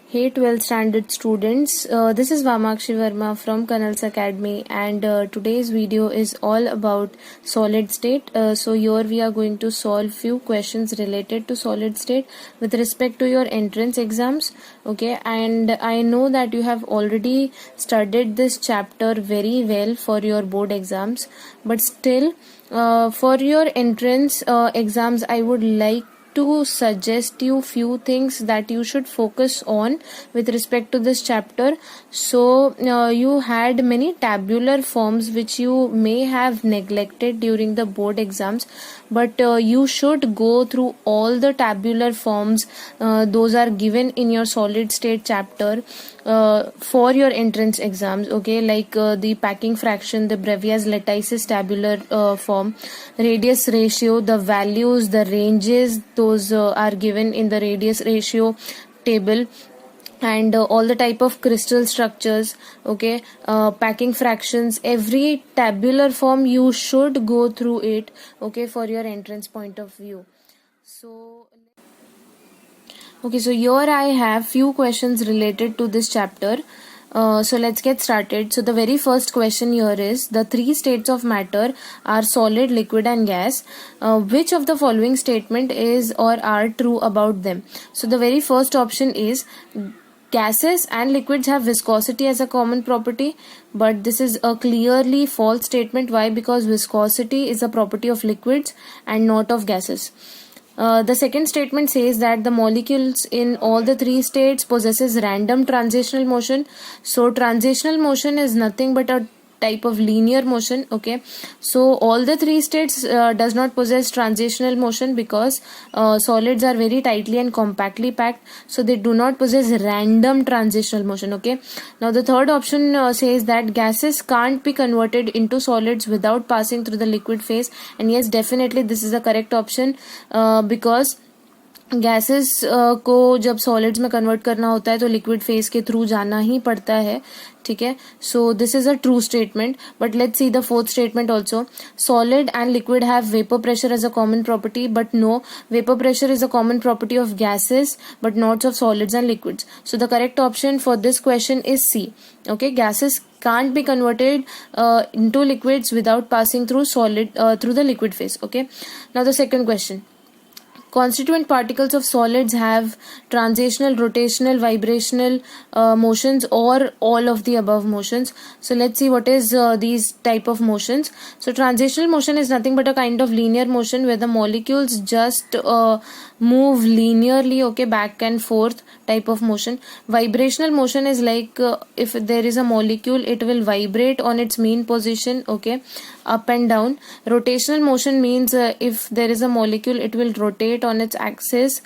Hey 12th standard students, this is Vamakshi Verma from Canals Academy, and today's video is all about solid state. So here we are going to solve few questions related to solid state with respect to your entrance exams. Okay, and I know that you have already studied this chapter very well for your board exams, but still for your entrance exams I would like to suggest you few things that you should focus on with respect to this chapter. So you had many tabular forms which you may have neglected during the board exams, but you should go through all the tabular forms. Those are given in your solid state chapter for your entrance exams. Okay, like the packing fraction, the Bravais lattices tabular form, radius ratio, the values, the ranges, those are given in the radius ratio table, and all the type of crystal structures. Okay, packing fractions, every tabular form you should go through it, okay, for your entrance point of view. So here I have few questions related to this chapter. So let's get started. So the very first question here is, the three states of matter are solid, liquid and gas. Which of the following statement is or are true about them? So the very first option is, gases and liquids have viscosity as a common property, but this is a clearly false statement. Why? Because viscosity is a property of liquids and not of gases. The second statement says that the molecules in all the three states possesses random translational motion. So translational motion is nothing but a type of linear motion. Okay, so all the three states does not possess translational motion because solids are very tightly and compactly packed, so they do not possess random translational motion. Okay, now the third option says that gases can't be converted into solids without passing through the liquid phase, and yes, definitely this is the correct option because gases को जब solids में convert करना होता है तो liquid phase के through जाना ही पड़ता है. ठीक है, so this is a true statement. But let's see the fourth statement also. Solid and liquid have vapour pressure as a common property, but no, vapour pressure is a common property of gases but not of solids and liquids. So the correct option for this question is C. Okay, gases can't be converted into liquids without passing through through the liquid phase. Okay, now the second question. Constituent particles of solids have translational, rotational, vibrational motions, or all of the above motions. So let's see what is these type of motions. So translational motion is nothing but a kind of linear motion where the molecules just move linearly, okay, back and forth type of motion. Vibrational motion is like if there is a molecule, it will vibrate on its mean position, okay, up and down. Rotational motion means if there is a molecule, it will rotate on its axis.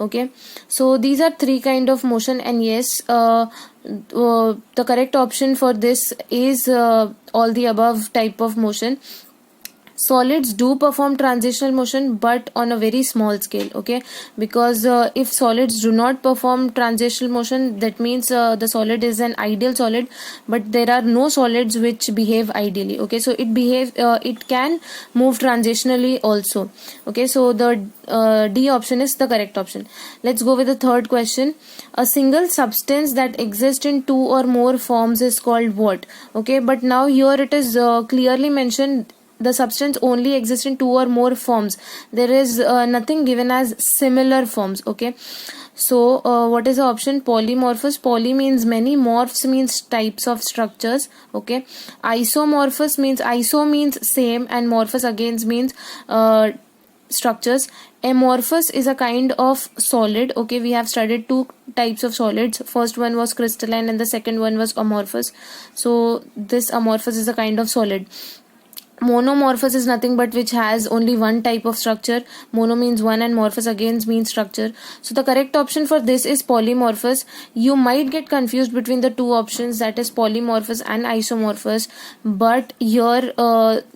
Okay, so these are three kind of motion, and yes, the correct option for this is all the above type of motion. Solids do perform transitional motion, but on a very small scale. Okay, because if solids do not perform transitional motion, that means the solid is an ideal solid, but there are no solids which behave ideally. Okay, so it can move transitionally also. Okay, so the D option is the correct option. Let's go with the third question. A single substance that exists in two or more forms is called what? Okay, but now here it is clearly mentioned the substance only exists in two or more forms. There is nothing given as similar forms. Okay, so what is the option? Polymorphous. Poly means many, morphs means types of structures. Okay, isomorphous means, iso means same, and morphous again means structures. Amorphous is a kind of solid. Okay, we have studied two types of solids. First one was crystalline and the second one was amorphous. So this amorphous is a kind of solid. Monomorphous is nothing but which has only one type of structure. Mono means one and morphous again means structure. So the correct option for this is polymorphous. You might get confused between the two options, that is polymorphous and isomorphous, but here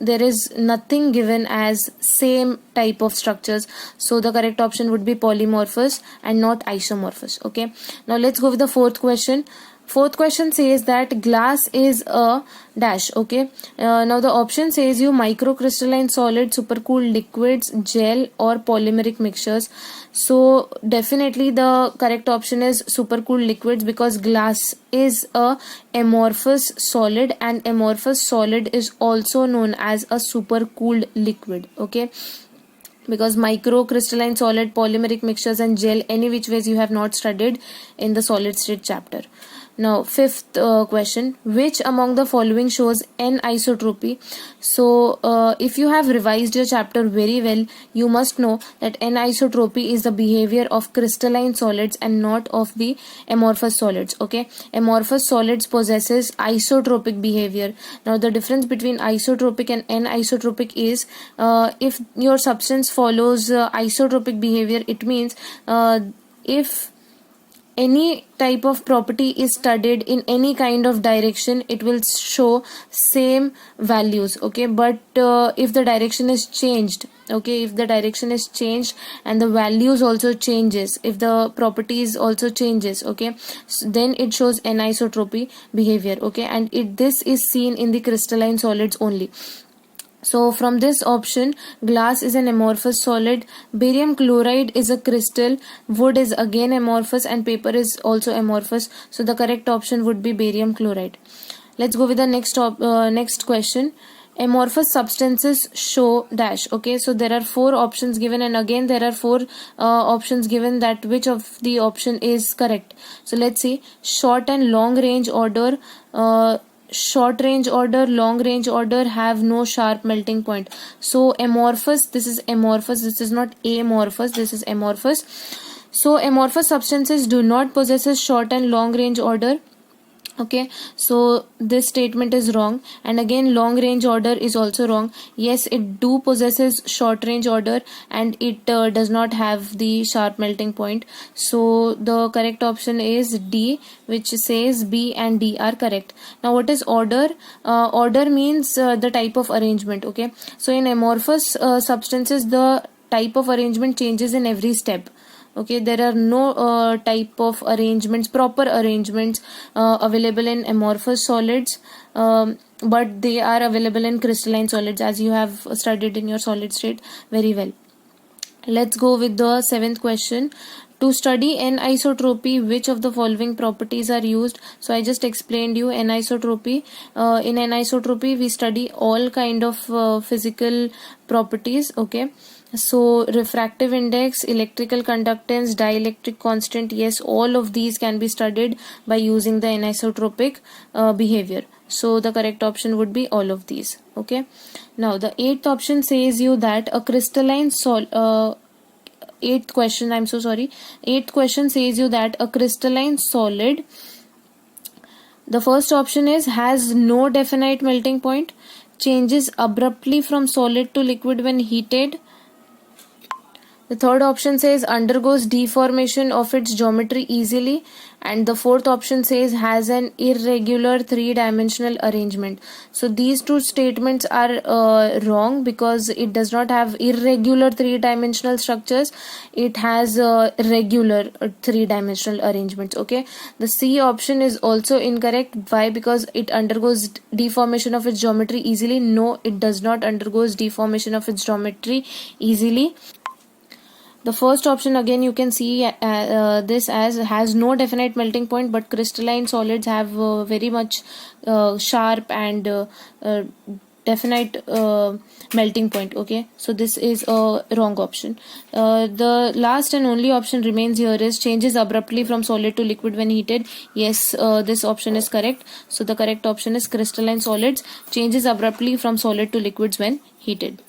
there is nothing given as same type of structures. So the correct option would be polymorphous and not isomorphous. Okay, now let's go with the fourth question. Fourth question says that glass is a dash. Okay, now the option says you microcrystalline solid, supercooled liquids, gel, or polymeric mixtures. So definitely the correct option is supercooled liquids, because glass is a amorphous solid, and amorphous solid is also known as a supercooled liquid. Okay, because microcrystalline solid, polymeric mixtures, and gel, any which ways you have not studied in the solid state chapter. Now fifth question, which among the following shows anisotropy? So if you have revised your chapter very well, you must know that anisotropy is the behavior of crystalline solids and not of the amorphous solids. Okay, amorphous solids possesses isotropic behavior. Now the difference between isotropic and anisotropic is, if your substance follows isotropic behavior, it means if any type of property is studied in any kind of direction, it will show same values. Okay, but if the direction is changed, okay, if the direction is changed and the values also changes, if the properties also changes, okay, so then it shows anisotropy behavior. Okay, and this is seen in the crystalline solids only. So from this option, glass is an amorphous solid, barium chloride is a crystal, wood is again amorphous, and paper is also amorphous. So the correct option would be barium chloride. Let's go with the next question. Amorphous substances show dash. Okay, so there are four options given, and again there are four options given, that which of the option is correct. So let's see. Short and long range order, short range order, long range order have no sharp melting point. So amorphous, this is amorphous, this is not amorphous, this is amorphous. So amorphous substances do not possess a short and long range order. Okay, so this statement is wrong, and again long range order is also wrong. Yes, it do possesses short range order, and it does not have the sharp melting point. So the correct option is D, which says B and D are correct. Now what is order? Order means the type of arrangement. Okay, so in amorphous substances, the type of arrangement changes in every step. Okay, there are no type of arrangements, proper arrangements available in amorphous solids, but they are available in crystalline solids, as you have studied in your solid state very well. Let's go with the seventh question. To study anisotropy, which of the following properties are used? So I just explained you anisotropy. In anisotropy, we study all kind of physical properties. Okay, so refractive index, electrical conductance, dielectric constant, yes, all of these can be studied by using the anisotropic behavior. So the correct option would be all of these. Okay, now the eighth option says you that a crystalline eighth question, I'm so sorry. Eighth question says you that a crystalline solid, the first option is has no definite melting point, changes abruptly from solid to liquid when heated. The third option says undergoes deformation of its geometry easily, and the fourth option says has an irregular three-dimensional arrangement. So these two statements are wrong, because it does not have irregular three-dimensional structures. It has regular three-dimensional arrangements. Okay, the C option is also incorrect. Why? Because it undergoes deformation of its geometry easily. No, it does not undergoes deformation of its geometry easily. The first option, again you can see this as has no definite melting point, but crystalline solids have very much sharp and definite melting point. Okay, so this is a wrong option. The last and only option remains here is changes abruptly from solid to liquid when heated. Yes, this option is correct. So the correct option is crystalline solids changes abruptly from solid to liquids when heated.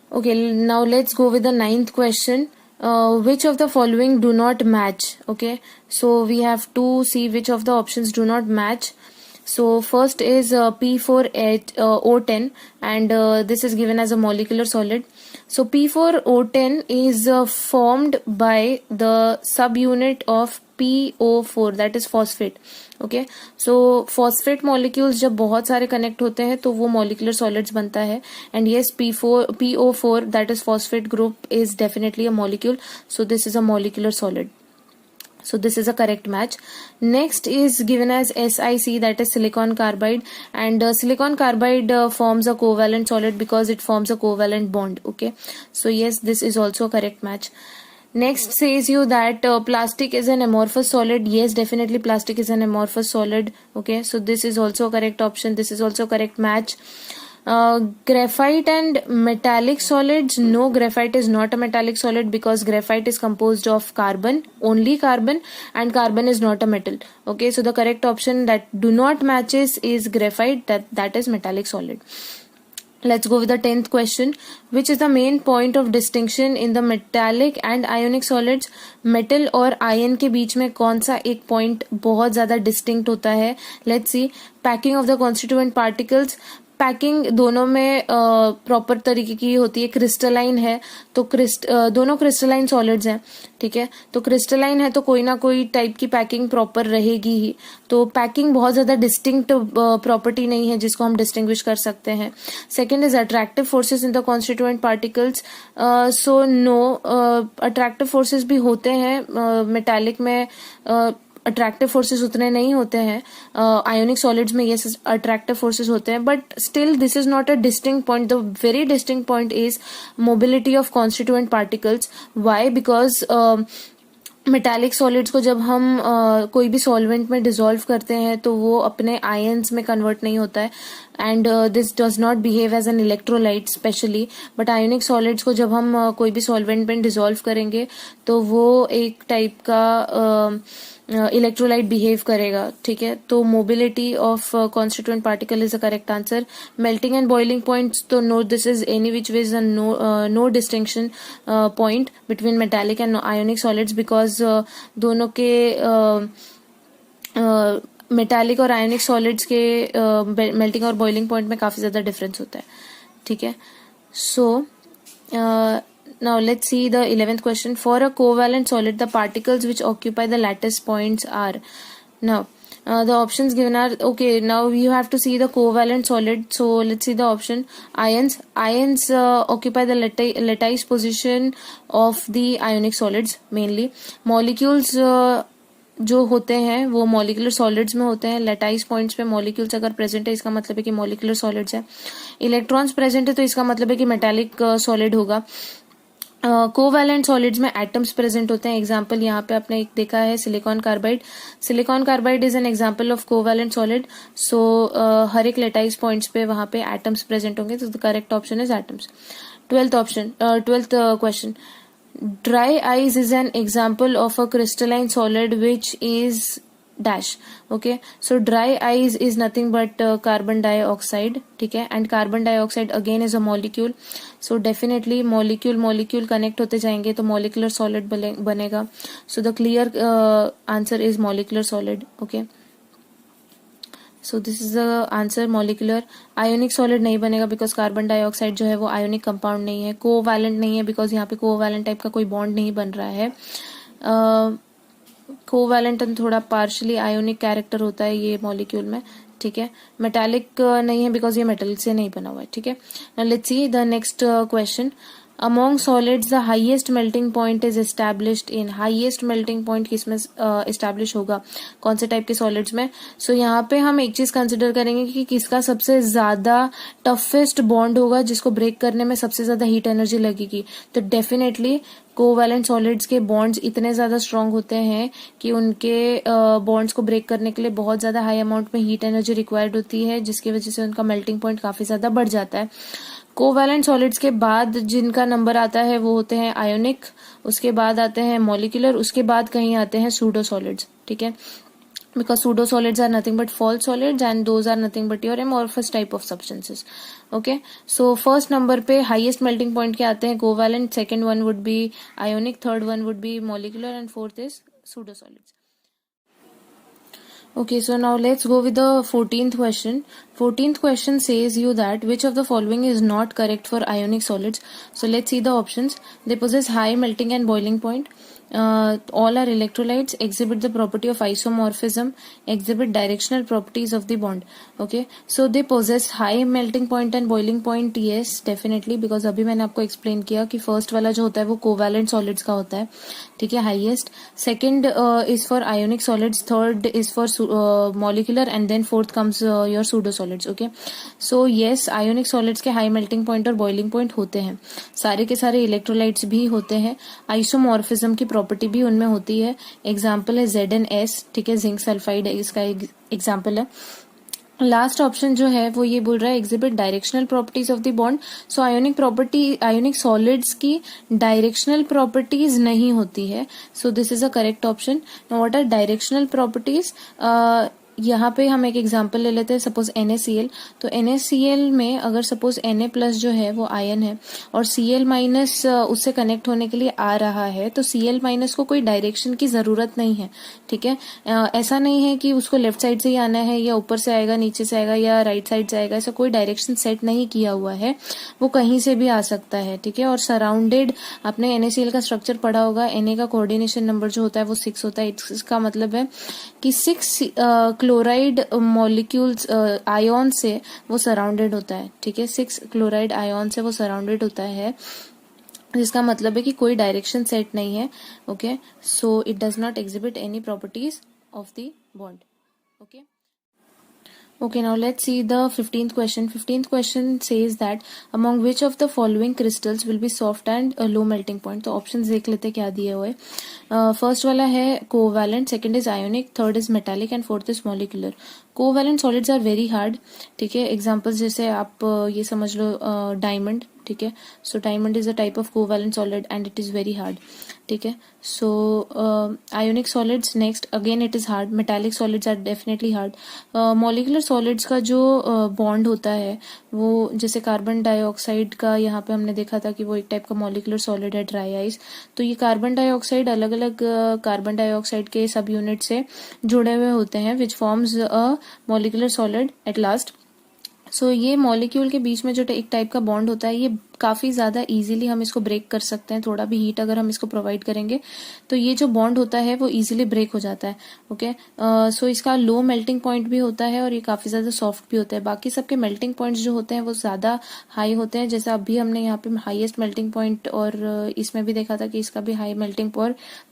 Okay, now let's go with the ninth question. Which of the following do not match? Okay, so we have to see which of the options do not match. So first is P4O10, and this is given as a molecular solid. So P4O10 is formed by the subunit of PO4, that is phosphate. Okay, so phosphate molecules जब बहुत सारे connect होते हैं तो वो molecular solids बनता है. And yes, PO4 that is phosphate group is definitely a molecule, so this is a molecular solid. So this is a correct match. Next is given as SiC, that is silicon carbide, and silicon carbide forms a covalent solid because it forms a covalent bond. Okay, so yes, this is also a correct match. Next says you that plastic is an amorphous solid. Yes, definitely plastic is an amorphous solid. Okay, so this is also a correct option. This is also a correct match. Graphite and metallic solids. No, graphite is not a metallic solid because graphite is composed of carbon, only carbon, and carbon is not a metal. Okay, so the correct option that do not matches is graphite, that is metallic solid. Let's go with the 10th question. Which is the main point of distinction in the metallic and ionic solids? Metal और ion के बीच में कौन सा एक point बहुत ज्यादा distinct होता है? Let's see. Packing of the constituent particles. Packing दोनों में प्रॉपर तरीके की होती है. क्रिस्टलाइन है तो दोनों क्रिस्टलाइन सॉलिड्स हैं. ठीक है, तो क्रिस्टलाइन है तो कोई ना कोई टाइप की पैकिंग प्रॉपर रहेगी ही. तो पैकिंग बहुत ज्यादा डिस्टिंक्ट प्रॉपर्टी नहीं है जिसको हम डिस्टिंग्विश कर सकते हैं. Second is attractive forces in the constituent particles. So no, attractive forces भी होते हैं मेटालिक में. अट्रैक्टिव फोर्सेस उतने नहीं होते हैं. आयोनिक सॉलिड्स में ये अट्रैक्टिव फोर्सेस होते हैं, but still this is not a distinct point. The very distinct point is mobility of constituent particles. Why? Because metallic solids को जब हम कोई भी सॉल्वेंट में डिसॉल्व करते हैं तो वो अपने आयंस में कन्वर्ट नहीं होता है, and this does not behave as an electrolyte specially. But ionic solids को जब हम कोई भी सॉल्वेंट में डिसॉल्व करेंगे तो वो एक टाइप का इलेक्ट्रोलाइट बिहेव करेगा. ठीक है, तो mobility of constituent particle is the correct answer. Melting and boiling points, तो no, this is any which ways no distinction point between metallic and ionic solids because दोनों के मेटालिक और ionic solids के melting और boiling point में काफी ज्यादा difference होता है. ठीक है, सो now let's see the 11th question. For a covalent solid, the particles which occupy the lattice points are. Now the options given are, okay, now you have to see the covalent solid. So let's see the option. Ions occupy the lattice position of the ionic solids mainly. Molecules जो होते हैं वो molecular solids में होते हैं. Lattice points पे molecules अगर present है इसका मतलब है कि मॉलिक्यूलर सॉलिड्स है. इलेक्ट्रॉन्स प्रेजेंट है तो इसका मतलब है कि मेटालिक सॉलिड होगा. कोवैलेंट सॉलिड्स में एटम्स प्रेजेंट होते हैं. एग्जांपल यहाँ पे आपने एक देखा है silicon carbide. Silicon carbide is an example of covalent solid. So हर एक लेटाइस पॉइंट्स पे वहां पे एटम्स प्रेजेंट होंगे, तो the correct option is atoms. 12th question. Dry ice is an example of a crystalline solid which is dash. Okay, so dry ice is nothing but carbon dioxide. ठीक है, and carbon dioxide again is a molecule. So definitely molecule connect होते जाएंगे तो molecular solid बनेगा. So the clear answer is molecular solid. Okay, so this is the answer, molecular. Ionic solid नहीं बनेगा because carbon dioxide जो है वो ionic compound नहीं है. कोवैलेंट नहीं है बिकॉज यहाँ पे कोवैलेंट टाइप का कोई बॉन्ड नहीं बन रहा है. कोवैलेंट थोड़ा पार्शियली आयोनिक कैरेक्टर होता है ये मॉलिक्यूल में. ठीक है, मेटालिक नहीं है बिकॉज ये मेटल से नहीं बना हुआ है. ठीक है, let's see the next question. Among solids the highest melting point is established in. highest melting point किसमें establish होगा, कौन से टाइप के solids में? So यहाँ पे हम एक चीज कंसिडर करेंगे कि किसका सबसे ज्यादा toughest bond होगा जिसको ब्रेक करने में सबसे ज्यादा हीट एनर्जी लगेगी. तो डेफिनेटली कोवैलेंट सॉलिड्स के बॉन्ड्स इतने ज्यादा स्ट्रांग होते हैं कि उनके बॉन्ड्स को ब्रेक करने के लिए बहुत ज्यादा हाई अमाउंट में हीट एनर्जी रिक्वायर्ड होती है, जिसकी वजह से उनका मेल्टिंग पॉइंट काफी ज्यादा बढ़ जाता है. कोवैलेंट सॉलिड्स के बाद जिनका नंबर आता है वो होते हैं आयोनिक, उसके बाद आते हैं मॉलिक्यूलर, उसके बाद कहीं आते हैं सूडो सॉलिड्स. ठीक है, because pseudo solids are nothing but false solids and those are nothing but your amorphous type of substances. Okay, so first number पे highest melting point के आते हैं covalent, second one would be ionic, third one would be molecular and fourth is pseudo solids. Okay, so now let's go with the 14th question. 14th question says you that which of the following is not correct for ionic solids. So let's see the options. They possess high melting and boiling point. All are electrolytes, exhibit the property of isomorphism, exhibit directional properties of the bond. Okay, so they possess high melting point and boiling point. Yes, definitely, because अभी मैंने आपको explain किया कि first वाला जो होता है वो covalent solids का होता है, ठीक है, highest. Second is for ionic solids, third is for molecular, and then fourth comes your pseudo solids. Okay, so yes, ionic solids के high melting point और boiling point होते हैं, सारे के सारे electrolytes भी होते हैं, आइसोमॉर्फिज्म की प्रॉपर्टी भी उनमें होती है. एग्जाम्पल है ZnS, ठीक है, जिंक सल्फाइड इसका एग्जाम्पल है. लास्ट ऑप्शन जो है वो ये बोल रहा है exhibit directional properties of the bond. So ionic solids की डायरेक्शनल प्रॉपर्टीज नहीं होती है. So this is a correct option. Now what are directional properties? यहाँ पे हम एक एग्जांपल ले लेते हैं, सपोज NaCl. तो NaCl में अगर सपोज Na प्लस जो है वो आयन है और Cl माइनस उससे कनेक्ट होने के लिए आ रहा है, तो Cl माइनस को कोई डायरेक्शन की जरूरत नहीं है, ठीक है. ऐसा नहीं है कि उसको लेफ्ट साइड से ही आना है या ऊपर से आएगा, नीचे से आएगा या राइट साइड से आएगा, ऐसा कोई डायरेक्शन सेट नहीं किया हुआ है, वो कहीं से भी आ सकता है, ठीक है. और सराउंडेड, आपने NaCl का स्ट्रक्चर पढ़ा होगा, Na का कोऑर्डिनेशन नंबर जो होता है वो 6 होता है. इसका मतलब है कि 6 क्लोराइड मॉलिक्यूल्स आयन से वो सराउंडेड होता है, ठीक है. 6 क्लोराइड आयन से वो सराउंडेड होता है, जिसका मतलब है कि कोई डायरेक्शन सेट नहीं है. Okay, so it does not exhibit any properties of the bond. Okay. Okay, now let's see the 15th question. 15th question says that among which of the following crystals will be soft and low melting point. तो options देख लेते क्या दिए हुए. First वाला है covalent, second is ionic, third is metallic and fourth is molecular. Covalent solids are very hard, ठीक है. एग्जांपल्स जैसे आप ये समझ लो डायमंड, ठीक है. So diamond is a type of covalent solid and it is very hard, ठीक है. So ionic solids next, again it is hard. Metallic solids are definitely hard. Molecular solids का जो बॉन्ड होता है वो जैसे कार्बन डाइऑक्साइड का यहाँ पे हमने देखा था कि वो एक टाइप का मॉलिक्यूलर सॉलिड है, ड्राई आइस. तो ये कार्बन डाइऑक्साइड अलग अलग कार्बन डाइऑक्साइड के सब यूनिट से जुड़े हुए होते हैं, which forms a molecular solid at last. So ये मॉलिक्यूल के बीच में जो एक टाइप का बॉन्ड होता है, ये काफी ज्यादा इजीली हम इसको ब्रेक कर सकते हैं. थोड़ा भी हीट अगर हम इसको प्रोवाइड करेंगे तो ये जो बॉन्ड होता है वो इजीली ब्रेक हो जाता है. ओके, सो इसका लो मेल्टिंग पॉइंट भी होता है और ये काफी ज्यादा सॉफ्ट भी होता है. बाकी सबके मेल्टिंग पॉइंट्स जो होते हैं वो ज्यादा हाई होते हैं, जैसे अभी हमने यहाँ पे हाईएस्ट मेल्टिंग पॉइंट और इसमें भी देखा था कि इसका भी हाई मेल्टिंग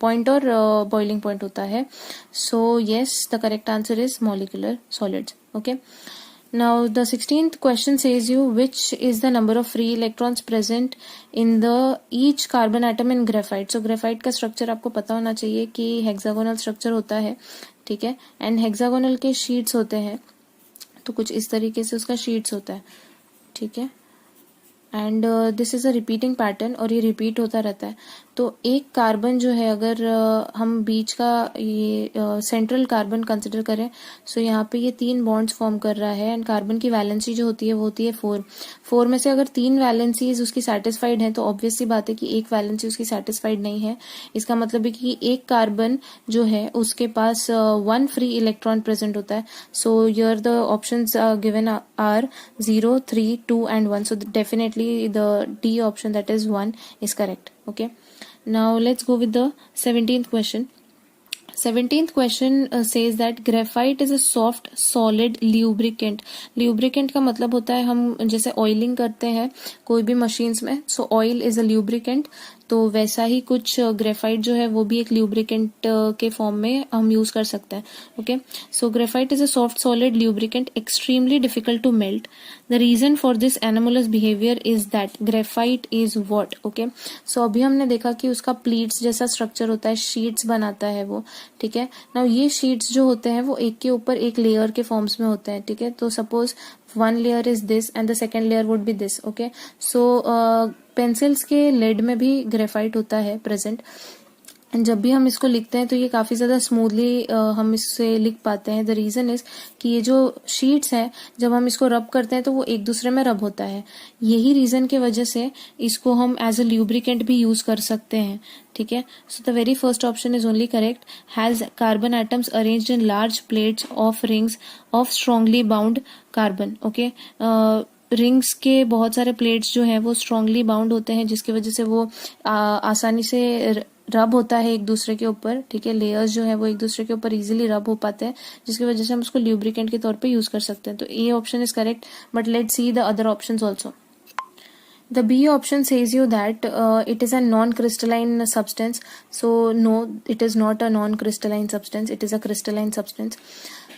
पॉइंट और बॉइलिंग पॉइंट होता है. So yes, the correct answer is molecular solids. Okay. Now the 16th question says you which is the number of free electrons present in the each carbon atom in graphite. So graphite का structure आपको पता होना चाहिए कि hexagonal structure होता है, ठीक है. and hexagonal के sheets होते हैं, तो कुछ इस तरीके से उसका sheets होता है, ठीक है. And this is a repeating pattern और ये रिपीट होता रहता है. तो एक कार्बन जो है, अगर हम बीच का ये सेंट्रल कार्बन कंसिडर करें, सो यहाँ पे ये 3 बॉन्ड्स फॉर्म कर रहा है एंड कार्बन की वैलेंसी जो होती है वो होती है 4 में से अगर 3 वैलेंसीज उसकी सेटिस्फाइड है तो ऑब्वियस सी बात है कि एक वैलेंसी उसकी सेटिस्फाइड नहीं है. इसका मतलब है कि एक कार्बन जो है उसके पास 1 फ्री इलेक्ट्रॉन प्रेजेंट होता है. So here the options given are 0, 3, 2 and 1. So definitely the D option, that is 1, is correct. Okay. Now let's go with the 17th question. 17th question says that graphite is a soft solid lubricant. lubricant का मतलब होता है हम जैसे oiling करते हैं कोई भी मशीन्स में, सो ऑयल इज अ lubricant. तो वैसा ही कुछ ग्रेफाइट जो है वो भी एक ल्यूब्रिकेंट के फॉर्म में हम यूज कर सकते हैं. Okay, so graphite is a soft solid lubricant extremely difficult to melt. The reason for this anomalous behaviour is that graphite is what. Okay, so अभी हमने देखा कि उसका प्लीट्स जैसा स्ट्रक्चर होता है, शीट्स बनाता है वो, ठीक है. नाउ ये शीट्स जो होते हैं वो एक के ऊपर एक लेयर के फॉर्म्स में होते हैं, ठीक है. तो suppose 1 layer is this and the second layer would be this. Okay, so pencils के लेड में भी ग्रेफाइट होता है प्रेजेंट. जब भी हम इसको लिखते हैं तो ये काफी ज्यादा स्मूथली हम इससे लिख पाते हैं. द रीजन इज कि ये जो शीट्स हैं जब हम इसको रब करते हैं तो वो एक दूसरे में रब होता है. यही रीजन की वजह से इसको हम एज अ ल्यूब्रिकेंट भी यूज कर सकते हैं, ठीक है. So the very first option is only correct. Has carbon atoms arranged in large plates of rings of strongly bond carbon. Okay, rings के बहुत सारे प्लेट्स जो हैं वो स्ट्रांगली बाउंड होते हैं जिसकी वजह से वो आसानी से रब होता है एक दूसरे के ऊपर, ठीक है, लेयर्स जो है वो एक दूसरे के ऊपर इजीली रब हो पाते हैं, जिसकी वजह से हम उसको ल्यूब्रिकेंट के तौर पे यूज कर सकते हैं. तो A option is correct, but let's see the other options also. The B option says you that it is a non-crystalline substance. So no, it is not a non-crystalline substance. It is a crystalline substance.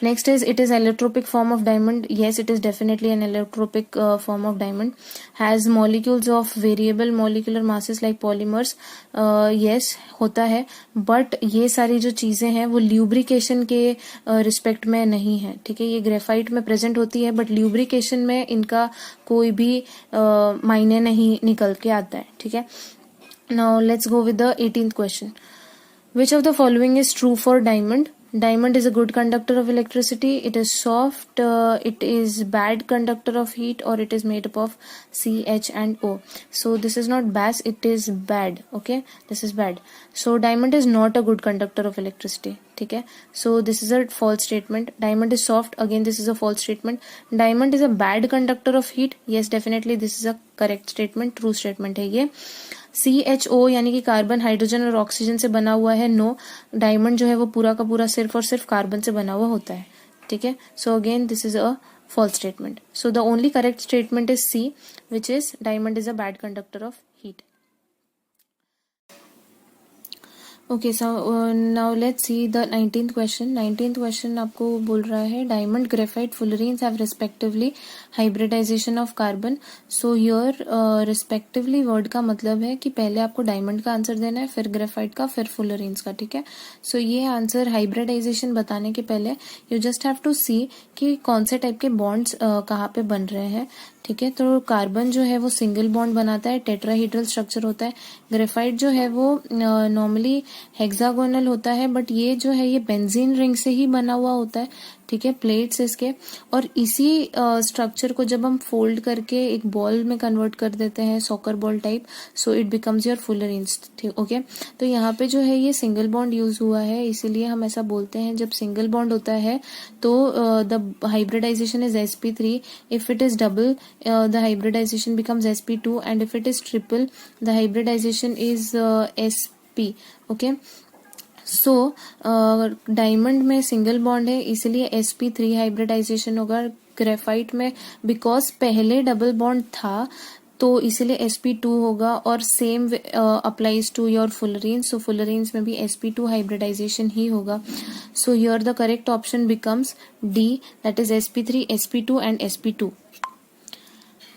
Next is, it is allotropic form of diamond. Yes, it is definitely an allotropic form of diamond. Has molecules of variable molecular masses like polymers. Yes, होता है. But ये सारी जो चीजें हैं वो lubrication के respect में नहीं है, ठीक है. ये ग्रेफाइट में प्रेजेंट होती है, बट ल्यूब्रिकेशन में इनका कोई भी मायने नहीं निकल के आता है, ठीक है. Now let's go with the 18th question. Which of the following is true for diamond? Diamond is a good conductor of electricity. It is soft. It is bad conductor of heat, or it is made up of C, H, and O. So this is not bass. It is bad. Okay, this is bad. So diamond is not a good conductor of electricity. ठीक है. So this is a false statement. Diamond is soft. Again, this is a false statement. Diamond is a bad conductor of heat. Yes, definitely this is a correct statement. True statement है ये. CHO यानी कि carbon, hydrogen और oxygen से बना हुआ है. No, diamond जो है वो पूरा का पूरा सिर्फ और सिर्फ कार्बन से बना हुआ होता है, ठीक है. So again this is a false statement. So the only correct statement is C, which is diamond is a bad conductor of heat. Okay, so now let's see the 19th question. 19th question आपको बोल रहा है diamond, graphite, fullerenes have respectively hybridization of carbon. So here respectively word का मतलब है कि पहले आपको डायमंड का आंसर देना है, फिर ग्रेफाइट का, फिर फुलरीन्स का, ठीक है. सो ये आंसर हाइब्रिडाइजेशन बताने के पहले यू जस्ट हैव टू सी कि कौन से टाइप के बॉन्ड्स कहाँ पे बन रहे हैं, ठीक है. तो कार्बन जो है वो सिंगल बॉन्ड बनाता है, टेट्राहीड्रल स्ट्रक्चर होता है. ग्रेफाइट जो है वो नॉर्मली हेक्सागोनल होता है, बट ये जो है ये बेंजीन रिंग से ही बना हुआ होता है, ठीक है, प्लेट्स इसके. और इसी स्ट्रक्चर को जब हम फोल्ड करके एक बॉल में कन्वर्ट कर देते हैं, soccer ball type, so it becomes your fullerenes, ठीक. ओके, तो यहाँ पे जो है ये सिंगल बॉन्ड यूज हुआ है, इसीलिए हम ऐसा बोलते हैं. जब सिंगल बॉन्ड होता है तो the hybridization is sp3. If it is double, the hybridization becomes sp2, and if it is triple, the hybridization is sp. okay, so diamond में सिंगल बॉन्ड है, इसलिए sp3 हाइब्रिडाइजेशन होगा. ग्रेफाइट में because पहले double bond था, तो इसलिए sp2 होगा. और सेम अप्लाइज टू योर फुलरीन्स. सो फुलरीन्स में भी sp2 हाइब्रिडाइजेशन ही होगा. सो here the correct option becomes D, that is sp3, sp2 and sp2.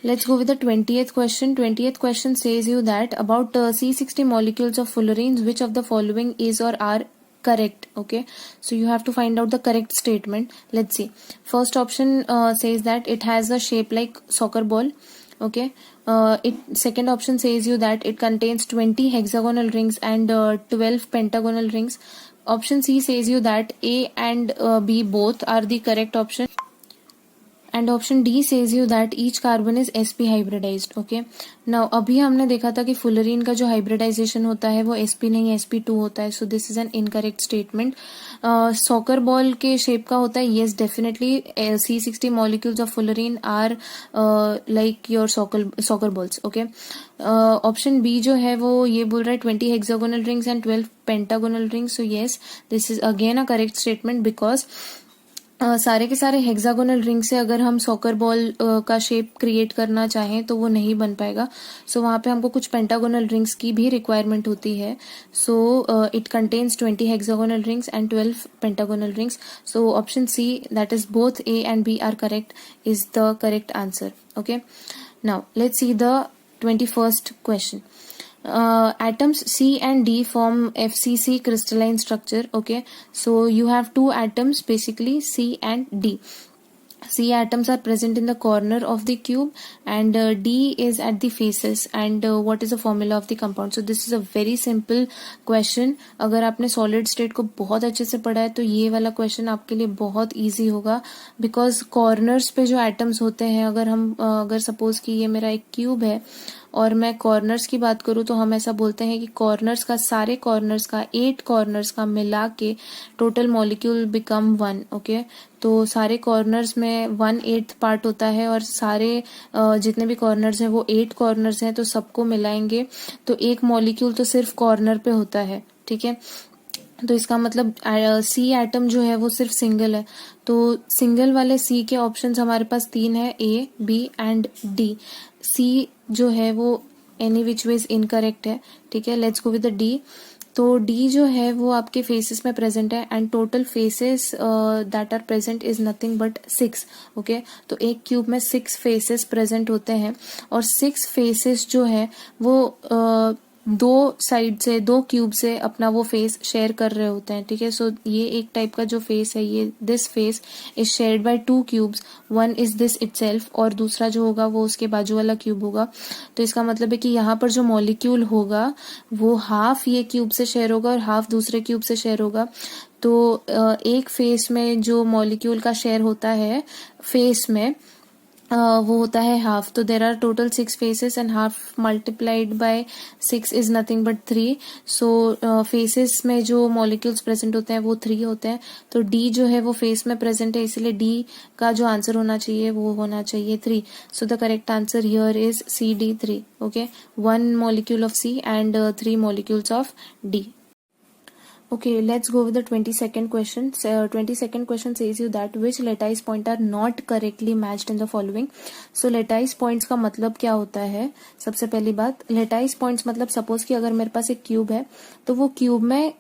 Let's go with the 20th question. 20th question says you that about C60 molecules of fullerenes, which of the following is or are correct? Okay, so you have to find out the correct statement. Let's see. First option says that it has a shape like soccer ball. Okay, second option says you that it contains 20 hexagonal rings and 12 pentagonal rings. Option C says you that A and B both are the correct option. And option D says you that each carbon is sp hybridized. Okay, now अभी हमने देखा था कि fullerene का जो hybridisation होता है वो sp नहीं sp2 होता है. So this is an incorrect statement. Soccer ball के शेप का होता है. Yes, definitely C60 molecules of fullerene are like your soccer balls. Okay, option B जो है वो ये बोल रहा है 20 hexagonal rings and 12 pentagonal rings. So yes, this is again a correct statement because सारे के सारे हेक्सागोनल रिंग से अगर हम सॉकर बॉल का शेप क्रिएट करना चाहें तो वो नहीं बन पाएगा. सो वहां पे हमको कुछ पेंटागोनल रिंग्स की भी रिक्वायरमेंट होती है. So it contains 20 hexagonal rings and 12 pentagonal rings. So option C, that is both A and B are correct, is the correct answer. Okay, now let's see the 21st question. Atoms C and D form FCC crystalline structure. Okay, so you have two atoms basically, C and D. C atoms are present in the corner of the cube and D is at the faces. And what is the formula of the compound? So this is a very simple question. अगर आपने solid state को बहुत अच्छे से पढ़ा है तो ये वाला question आपके लिए बहुत easy होगा, because corners पे जो atoms होते हैं, अगर suppose कि ये मेरा एक cube है और मैं कॉर्नर्स की बात करूँ तो हम ऐसा बोलते हैं कि कॉर्नर्स का, सारे कॉर्नर्स का, 8 कॉर्नर्स का मिला के टोटल मॉलिक्यूल बिकम 1. ओके, तो सारे कॉर्नर्स में 1/8 पार्ट होता है और सारे जितने भी कॉर्नर्स हैं वो 8 कॉर्नर्स हैं, तो सबको मिलाएंगे तो एक मॉलिक्यूल तो सिर्फ कॉर्नर पे होता है. ठीक है, तो इसका मतलब सी एटम जो है वो सिर्फ सिंगल है. तो सिंगल वाले सी के ऑप्शंस हमारे पास 3 है, ए, बी एंड डी. सी जो है वो एनी विच वेज इनकरेक्ट है. ठीक है, let's go with the D. तो डी जो है वो आपके फेसेस में प्रेजेंट है and total faces that are present is nothing but 6. Okay, तो एक क्यूब में 6 फेसेस प्रेजेंट होते हैं और 6 फेसेस जो है वो दो साइड से, दो क्यूब से अपना वो फेस शेयर कर रहे होते हैं. ठीक है, सो ये एक टाइप का जो फेस है, ये this face is shared by 2 cubes. One is this itself और दूसरा जो होगा वो उसके बाजू वाला क्यूब होगा. तो इसका मतलब है कि यहाँ पर जो मॉलिक्यूल होगा वो हाफ ये क्यूब से शेयर होगा और हाफ दूसरे क्यूब से शेयर होगा. तो एक फेस में जो मॉलिक्यूल का शेयर होता है फेस में वो होता है हाफ. तो there are total 6 faces and half multiplied by 6 is nothing but 3. So faces में जो मॉलिक्यूल्स प्रेजेंट होते हैं वो 3 होते हैं. तो डी जो है वो फेस में प्रेजेंट है, इसलिए डी का जो आंसर होना चाहिए वो होना चाहिए 3. So the correct answer here is C D 3. Okay, 1 molecule of C and 3 molecules of D. Okay, let's go with the 22nd question. 22nd question says you that which lattice point are not correctly matched in the following. So lattice points का मतलब क्या होता है? सबसे पहली बात, lattice points मतलब suppose कि अगर मेरे पास एक क्यूब है तो वो क्यूब में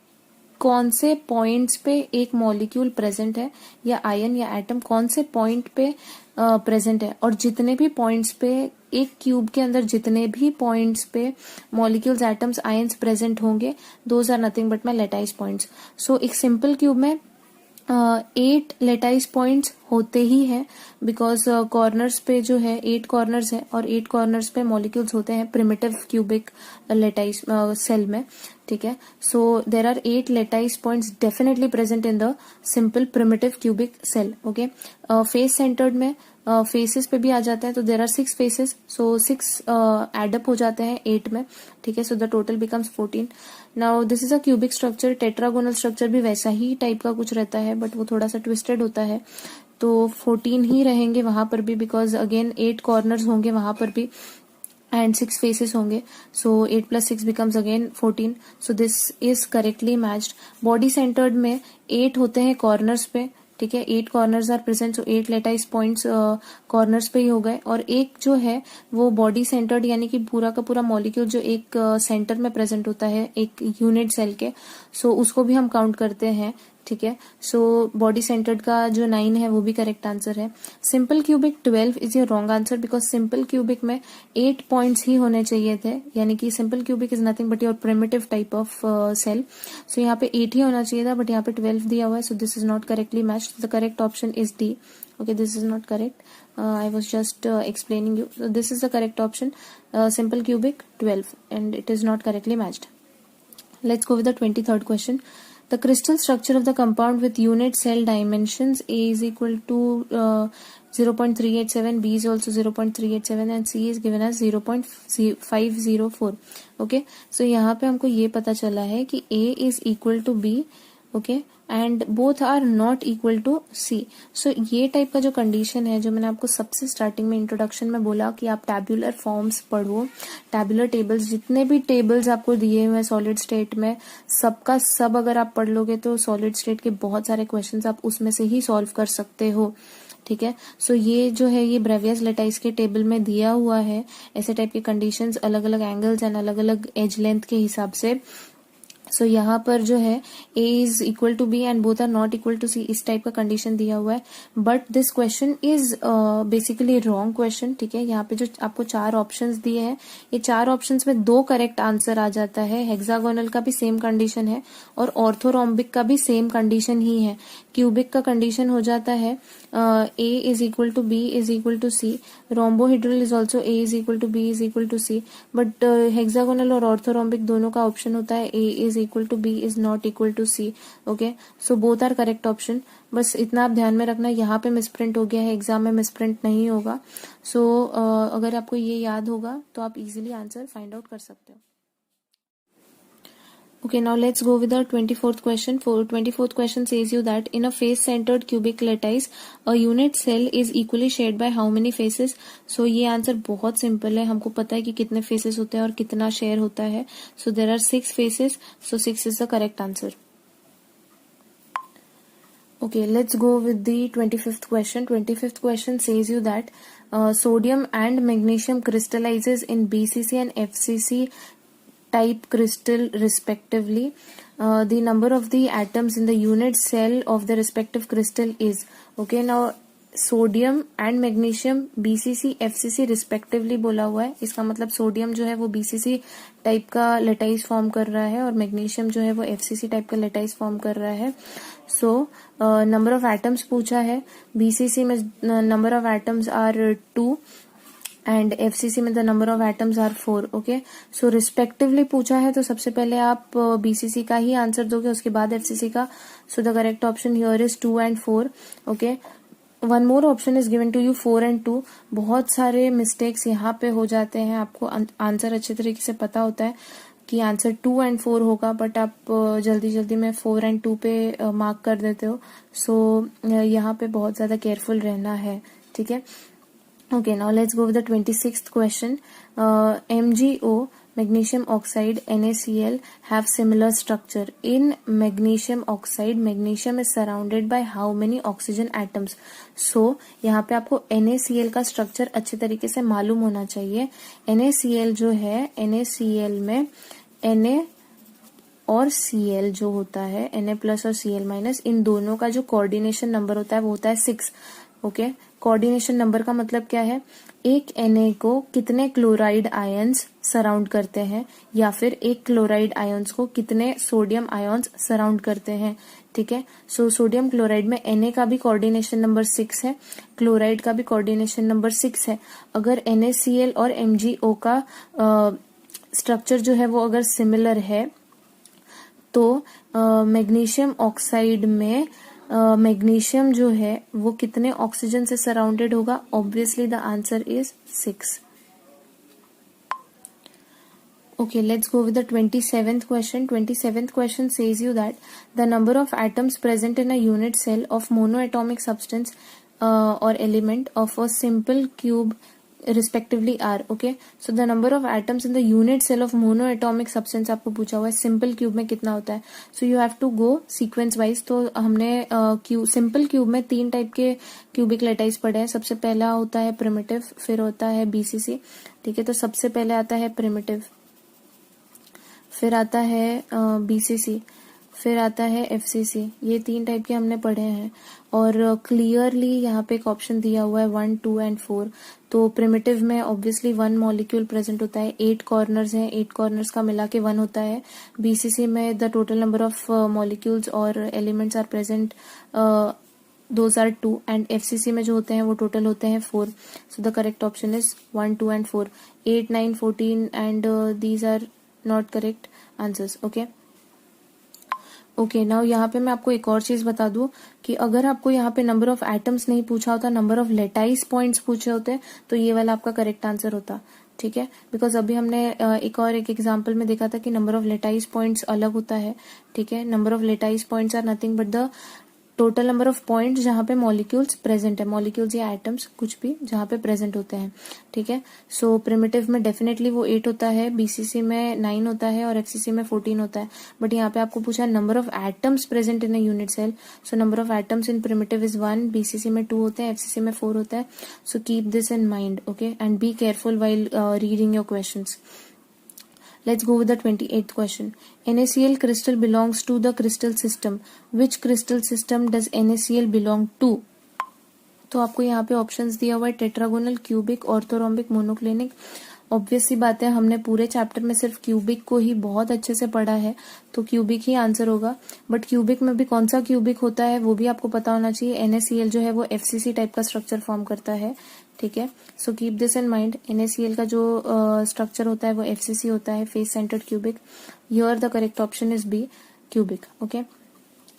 कौन से पॉइंट्स पे एक मॉलिक्यूल प्रेजेंट है या आयन या एटम कौन से पॉइंट पे प्रेजेंट है, और जितने भी पॉइंट्स पे एक क्यूब के अंदर जितने भी पॉइंट्स पे मॉलिक्यूल्स, एटम्स, आयंस प्रेजेंट होंगे, those are nothing but my lattice points. So एक सिंपल क्यूब में 8 लेटाइस पॉइंट्स होते ही हैं बिकॉज कॉर्नर्स पे जो है 8 कॉर्नर्स है और 8 कॉर्नर्स पे मॉलिक्यूल्स होते हैं प्रिमिटिव क्यूबिक लेटाइस सेल में. ठीक है, so there are 8 lattice points definitely present in the simple primitive cubic cell. Okay, face centred में फेसेस पे भी आ जाते हैं, तो there are 6 faces, so 6 add up हो जाते हैं 8 में. ठीक है, so the total becomes 14. Now this is a cubic structure. Tetragonal structure भी वैसा ही टाइप का कुछ रहता है बट वो थोड़ा सा ट्विस्टेड होता है. तो 14 ही रहेंगे वहां पर भी बिकॉज अगेन 8 कॉर्नर्स होंगे वहां पर भी एंड 6 फेसेस होंगे. So 8 + 6 becomes again 14. So this is correctly matched. Body centred में 8 होते हैं कॉर्नर्स पे. ठीक है, 8 corners are present, so 8 lattice points corners पे ही हो गए. और एक जो है वो बॉडी सेंटर्ड यानी कि पूरा का पूरा मॉलिक्यूल जो एक सेंटर में प्रेजेंट होता है एक यूनिट सेल के, सो उसको भी हम काउंट करते हैं. ठीक है, सो बॉडी सेंटर्ड का जो 9 है वो भी करेक्ट आंसर है. Simple cubic 12 is your wrong answer because simple cubic में 8 पॉइंट्स ही होने चाहिए थे, यानी कि simple cubic is nothing but your primitive type of cell. So यहाँ पे 8 ही होना चाहिए था बट यहाँ पे 12 दिया हुआ है, so this is not correctly matched. The correct option is D. Okay, this is not correct. I was just explaining you. So this is the correct option. Simple cubic 12 and it is not correctly matched. Let's go with the 23rd question. The crystal structure of the compound with unit cell dimensions A is equal to 0.387, B is also 0.387 and C is given as 0.504. Okay, so यहाँ पे हमको ये पता चला है कि A is equal to B. Okay, and both are not equal to C. So ये type का जो कंडीशन है जो मैंने आपको सबसे स्टार्टिंग में इंट्रोडक्शन में बोला कि आप टैब्यूलर फॉर्म्स पढ़ो, टैब्यूलर टेबल्स, जितने भी टेबल्स आपको दिए हुए हैं सॉलिड स्टेट में सबका सब अगर आप पढ़ लोगे तो सॉलिड स्टेट के बहुत सारे क्वेश्चंस आप उसमें से ही सॉल्व कर सकते हो. ठीक है, सो ये जो है ये ब्रेवियस लेटाइस के टेबल में दिया हुआ है. ऐसे टाइप के कंडीशंस अलग अलग एंगल्स एंड अलग अलग एज लेंथ के हिसाब से. सो यहाँ पर जो है A is equal to B and both are not equal to C, इस टाइप का कंडीशन दिया हुआ है. But this question is basically wrong question. ठीक है, यहाँ पे जो आपको 4 ऑप्शंस दिए हैं ये 4 ऑप्शंस में 2 करेक्ट आंसर आ जाता है. हेक्सागोनल का भी सेम कंडीशन है और ऑर्थोरोम्बिक का भी सेम कंडीशन ही है. क्यूबिक का कंडीशन हो जाता है A is equal to B is equal to C. Rhombohedral is also A is equal to B is equal to C. But hexagonal और ऑर्थोरोम्बिक दोनों का ऑप्शन होता है A is equal to B is not equal to C. Okay, so both are correct option. बस इतना आप ध्यान में रखना, यहाँ पे मिसप्रिंट हो गया है, एग्जाम में मिसप्रिंट नहीं होगा. सो अगर आपको ये याद होगा तो आप इजीली आंसर फाइंड आउट कर सकते हो. Okay, now let's go with the 24th question. For 24th question says you that in a face-centered cubic lattice, a unit cell is equally shared by how many faces? So ये answer बहुत simple है, हमको पता है कि कितने faces होते हैं और कितना शेयर होता है. So there are 6 faces, so 6 is the correct answer. Okay, let's go with the 25th question. 25th question says you that sodium and magnesium crystallizes in BCC and FCC type crystal respectively. The number of the atoms in the unit cell of the respective crystal is. Okay, now sodium and magnesium BCC FCC respectively बोला हुआ है. इसका मतलब sodium जो है वो BCC type का lattice form कर रहा है और मैग्नीशियम जो है वो FCC टाइप का लेटाइस फॉर्म कर रहा है. सो नंबर ऑफ एटम्स पूछा है. BCC में number of atoms are 2 and FCC में the number of atoms are 4. Okay, so respectively पूछा है तो सबसे पहले आप BCC का ही आंसर दोगे, उसके बाद FCC का. So the correct option here is 2 and 4. Okay, one more option is given to you 4 and 2. बहुत सारे मिस्टेक्स यहाँ पे हो जाते हैं, आपको आंसर अच्छे तरीके से पता होता है कि आंसर 2 and 4 होगा, बट आप जल्दी जल्दी में 4 and 2 पे मार्क कर देते हो. सो यहाँ पे बहुत ज्यादा केयरफुल रहना है. ठीक है. Okay, now let's go with the 26th question. MgO, magnesium oxide, NaCl have similar structure. In magnesium oxide, magnesium is surrounded by how many oxygen atoms? So, यहाँ पे आपको NaCl का स्ट्रक्चर अच्छे तरीके से मालूम होना चाहिए. NaCl जो है, NaCl में Na और Cl जो होता है, Na प्लस और Cl माइनस, इन दोनों का जो कोऑर्डिनेशन नंबर होता है वो होता है 6. ओके, कोऑर्डिनेशन नंबर का मतलब क्या है? एक Na को कितने क्लोराइड आयंस सराउंड करते हैं, या फिर एक क्लोराइड आयंस को कितने सोडियम आयंस सराउंड करते हैं. ठीक है. सो सोडियम क्लोराइड में Na का भी कोऑर्डिनेशन नंबर 6 है, क्लोराइड का भी कोऑर्डिनेशन नंबर 6 है. अगर NaCl और MgO का स्ट्रक्चर जो है वो अगर सिमिलर है तो मैग्नीशियम ऑक्साइड में मैग्नीशियम जो है वो कितने ऑक्सीजन से सराउंडेड होगा? Obviously the answer is 6. Okay, let's go with the 27th question. 27th question says you that the number of atoms present in a unit cell of monoatomic substance or element of a simple cube respectively are. Okay, so the number of atoms in the unit cell of monoatomic substance आपको पूछा हुआ है simple cube में कितना होता है. So you have to go sequence wise. तो हमने सिंपल क्यूब में 3 टाइप के क्यूबिक लेटाइस पढ़े हैं. सबसे पहला होता है प्रिमिटिव, फिर होता है BCC. ठीक है, तो सबसे पहले आता है प्रिमिटिव, फिर आता है BCC, फिर आता है FCC. ये 3 टाइप के हमने पढ़े हैं और क्लियरली यहाँ पे एक ऑप्शन दिया हुआ है 1, 2 and 4. तो प्रिमिटिव में ऑब्वियसली 1 मॉलिक्यूल प्रेजेंट होता है, 8 कॉर्नर्स हैं, 8 कॉर्नर्स का मिला के 1 होता है. BCC में the total number of molecules और elements are present, those are 2. And FCC में जो होते हैं वो टोटल होते हैं 4. So the correct option is 1, 2 and 4. 8, 9, 14 and these are not correct answers. Okay. Okay, now यहाँ पे मैं आपको एक और चीज बता दूं कि अगर आपको यहाँ पे नंबर ऑफ एटम्स नहीं पूछा होता, नंबर ऑफ लेटाइस पॉइंट्स पूछे होते, तो ये वाला आपका करेक्ट आंसर होता. ठीक है, बिकॉज अभी हमने एक एग्जांपल में देखा था कि नंबर ऑफ लेटाइस पॉइंट्स अलग होता है. ठीक है, number of lattice points are nothing but the total number of points जहां पे मॉलिक्यूल्स प्रेजेंट है, मॉलिक्यूल्स या एटम्स कुछ भी जहां पे प्रेजेंट होते हैं. ठीक है, सो प्रिमिटिव में डेफिनेटली वो 8 होता है, BCC में 9 होता है और FCC में 14 होता है. बट यहाँ पे आपको पूछा है number of atoms present in a unit cell. So number of atoms in primitive is 1, BCC में 2 होते हैं, FCC में 4 होता है. So keep this in mind. Okay, and be careful while reading your questions. Let's go with the 28th question. NaCl crystal belongs to the crystal system. Which crystal system does NaCl belong to? तो आपको यहाँ पे options दिया हुआ है tetragonal, cubic, orthorhombic, monoclinic. Obvious सी बात है, हमने पूरे चैप्टर में सिर्फ क्यूबिक को ही बहुत अच्छे से पढ़ा है, तो क्यूबिक ही आंसर होगा. बट क्यूबिक में भी कौन सा क्यूबिक होता है वो भी आपको पता होना चाहिए. NaCl जो है वो FCC टाइप का स्ट्रक्चर फॉर्म करता है. ठीक है। So keep this in mind, NaCl का जो स्ट्रक्चर होता है वो FCC होता है, face centred cubic. Here the correct option is B, cubic. Okay,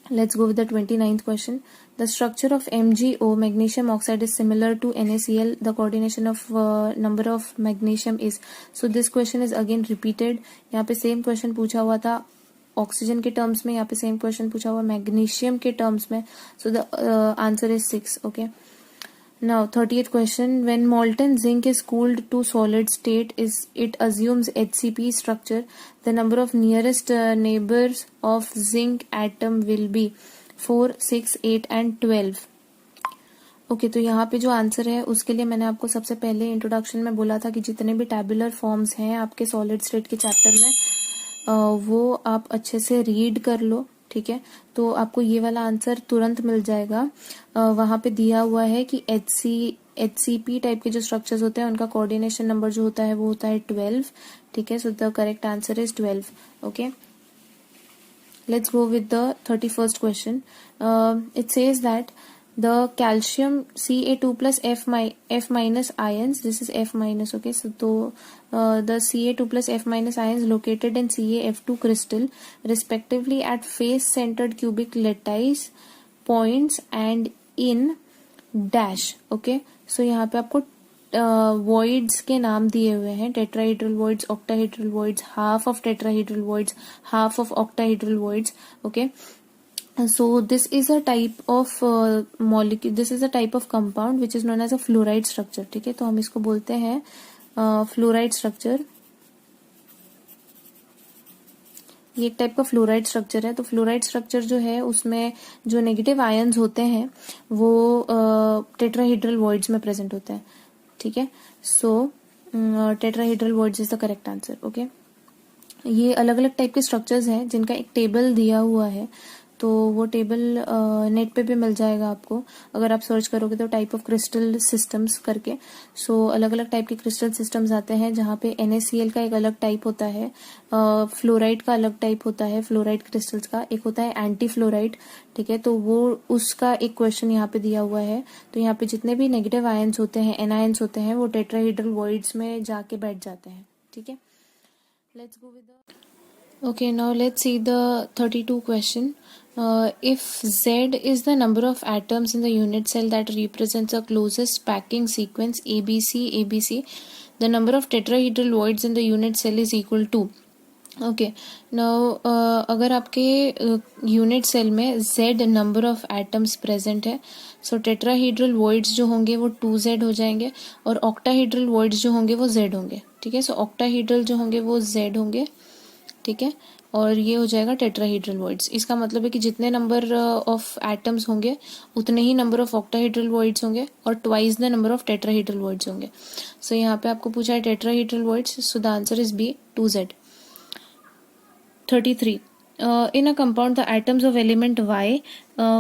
let's go with the 29th question. The structure of MgO, magnesium oxide, is similar to NaCl. The coordination of number of magnesium is. So this question is again repeated. यहाँ पे same question पूछा हुआ था oxygen के terms में, यहाँ पे same question पूछा हुआ मैग्नीशियम के टर्म्स में. सो the answer is 6. Okay, now 30th question. When molten zinc is cooled to solid state, it assumes HCP structure. The number of nearest neighbors of zinc atom will be 4, 6, 8 and 12. Okay, तो यहाँ पे जो answer है उसके लिए मैंने आपको सबसे पहले इंट्रोडक्शन में बोला था कि जितने भी टैबुलर फॉर्म्स हैं आपके सॉलिड स्टेट के चैप्टर में वो आप अच्छे से रीड कर लो. ठीक है, तो आपको ये वाला आंसर तुरंत मिल जाएगा. वहां पे दिया हुआ है कि HCP टाइप के जो स्ट्रक्चर्स होते हैं उनका कोऑर्डिनेशन नंबर जो होता है वो होता है 12. ठीक है, so the correct answer is 12. Okay, let's go with the 31st question. It says that the calcium Ca2 plus F minus ions, this is F minus. Okay, so the Ca2 plus F minus ions located in CaF2 crystal respectively at face centered cubic lattice points and in dash. Okay, so यहाँ पे आपको voids के नाम दिए हुए हैं, tetrahedral voids, octahedral voids, half of tetrahedral voids, half of octahedral voids. Okay, so this is a type of molecule, this is a type of compound which is known as a fluoride structure. ठीक है, तो हम इसको बोलते हैं fluoride structure. ये एक type का फ्लोराइड स्ट्रक्चर है. तो फ्लोराइड स्ट्रक्चर जो है उसमें जो नेगेटिव आयंस होते हैं वो टेट्राहेड्रल वॉइड्स में प्रेजेंट होते हैं. ठीक है, so tetrahedral voids is the correct answer. Okay, ये अलग अलग टाइप के स्ट्रक्चर्स हैं जिनका एक टेबल दिया हुआ है. तो वो टेबल नेट पे भी मिल जाएगा आपको अगर आप सर्च करोगे तो, टाइप ऑफ क्रिस्टल सिस्टम्स करके. सो अलग अलग टाइप के क्रिस्टल सिस्टम्स आते हैं जहाँ पे NaCl का एक अलग टाइप होता है, फ्लोराइड का अलग टाइप होता है, फ्लोराइड क्रिस्टल्स का एक होता है एंटी फ्लोराइड. ठीक है, तो वो उसका एक क्वेश्चन यहाँ पे दिया हुआ है. तो यहाँ पे जितने भी नेगेटिव आयंस होते हैं, एनायंस होते हैं, वो टेट्राहेड्रल वॉइड्स में जाके बैठ जाते हैं. ठीक है, let's go with the. Okay, now let's see the 32 question. If Z is the number of atoms in the unit cell that represents the closest packing sequence ABC, the number of tetrahedral voids in the unit cell is equal to. Okay, now अगर आपके unit cell में Z number of atoms present है, so tetrahedral voids जो होंगे वो 2Z हो जाएंगे और ऑक्टाहेड्रल वॉइड्स जो होंगे वो Z होंगे. ठीक है, सो ऑक्टाहेड्रल जो होंगे वो Z होंगे. ठीक है, और ये हो जाएगा टेट्राहेड्रल वॉइड्स. इसका मतलब है कि जितने नंबर ऑफ एटम्स होंगे उतने ही नंबर ऑफ ऑक्टाहेड्रल वॉइड्स होंगे और twice the number of tetrahedral voids होंगे. सो यहाँ पे आपको पूछा है tetrahedral voids, so the answer is B, 2Z. 33. In a compound, the atoms of element Y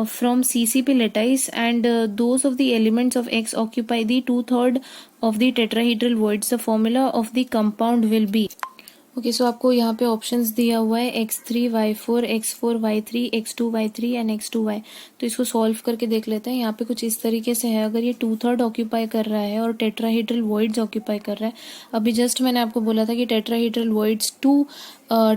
from CCP lattice and those of the elements of X occupy the 2/3 of the tetrahedral voids. The formula of the compound will be. Okay, so आपको यहाँ पे options दिया हुआ है X3, Y4, X4, Y3, X2, Y3 and X2Y. तो इसको solve करके देख लेते हैं. यहाँ पे कुछ इस तरीके से है. अगर ये 2/3 ऑक्यूपाई कर रहा है और टेट्राहेड्रल वॉइड्स ऑक्यूपाई कर रहा है, अभी जस्ट मैंने आपको बोला था कि टेट्राहेड्रल वॉइड्स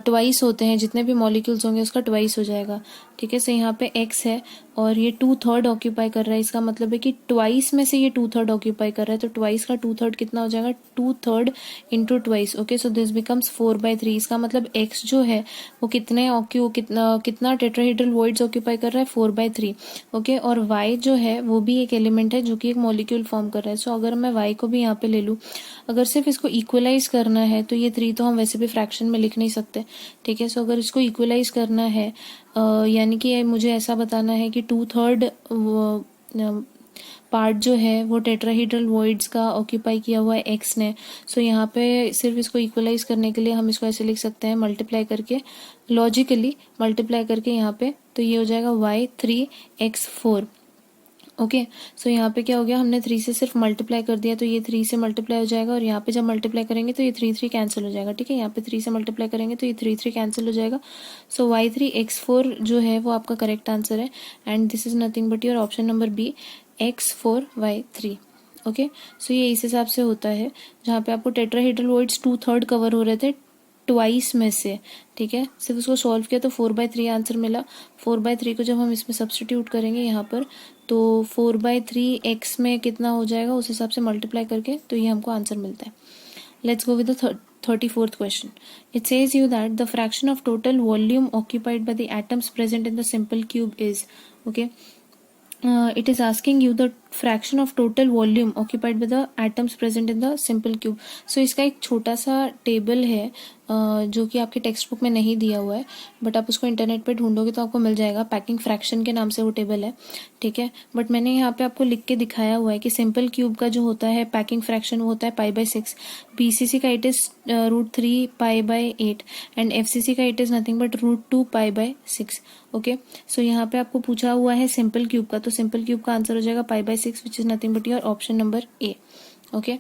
ट्वाइस होते हैं, जितने भी मॉलिक्यूल्स होंगे उसका ट्वाइस हो जाएगा. ठीक है, सो यहाँ पे X है और ये 2/3 ऑक्यूपाई कर रहा है. इसका मतलब है कि ट्वाइस में से ये 2/3 ऑक्यूपाई कर रहा है, तो ट्वाइस का 2/3 कितना हो जाएगा, 2/3 into twice. Okay, so this becomes 4/3. इसका मतलब X जो है वो कितना टेट्राहेड्रल वॉइड्स ऑक्यूपाई कर रहा है, 4/3. ओके, और Y जो है वो भी एक एलिमेंट है जो कि एक मॉलिक्यूल फॉर्म कर रहा है. सो अगर मैं Y को भी यहाँ पे ले लूँ, अगर सिर्फ इसको इक्वलाइज करना है तो ये 3 तो हम वैसे भी फ्रैक्शन में लिख नहीं सकते. ठीक है, सो अगर इसको इक्वलाइज करना है यानी कि मुझे ऐसा बताना है कि 2/3 पार्ट जो है वो टेट्राहेड्रल वॉइड्स का ऑक्यूपाई किया हुआ है X ने. सो यहाँ पे सिर्फ इसको इक्वलाइज करने के लिए हम इसको ऐसे लिख सकते हैं, मल्टीप्लाई करके, लॉजिकली मल्टीप्लाई करके यहाँ पे, तो ये हो जाएगा Y3X4. ओके, सो यहाँ पे क्या हो गया, हमने 3 से सिर्फ मल्टीप्लाई कर दिया तो ये 3 से मल्टीप्लाई हो जाएगा और यहाँ पे जब मल्टीप्लाई करेंगे तो ये 3 कैंसिल हो जाएगा. ठीक है, यहाँ पे 3 से मल्टीप्लाई करेंगे तो ये 3 कैंसिल हो जाएगा. सो Y3X4 जो है वो आपका करेक्ट आंसर है and this is nothing but your option number B, X4Y3. Okay, so ये इस हिसाब से होता है, जहाँ पे आपको टेट्राहेड्रल वॉइड्स 2/3 कवर हो रहे थे ट्वाइस में से, ठीक है। सिर्फ उसको सॉल्व किया तो 4/3 आंसर मिला। 4/3 को जब हम इसमें सब्सटीट्यूट करेंगे यहाँ पर, तो 4/3 एक्स में कितना हो जाएगा उस हिसाब से मल्टीप्लाई करके, तो ये हमको आंसर मिलता है। Let's go with the 34th question. It says you that the fraction of total volume occupied by the atoms present in the simple cube is, okay. It is asking you the fraction of total volume occupied by the atoms present in the simple cube. So इसका एक छोटा सा table है जो कि आपके text book में नहीं दिया हुआ है, बट आप उसको इंटरनेट पे ढूंढोगे तो आपको मिल जाएगा। पैकिंग फ्रैक्शन के नाम से वो टेबल है, ठीक है। बट मैंने यहाँ पे आपको लिख के दिखाया हुआ है कि सिंपल क्यूब का जो होता है पैकिंग फ्रैक्शन वो होता है π/6, BCC का इट इज √3 π/8 एंड FCC का it is nothing but √2 π/6। Okay, so यहाँ पे आपको पूछा हुआ है सिंपल क्यूब का, तो सिंपल क्यूब का आंसर हो जाएगा π/6 which is nothing but your option number A. Okay.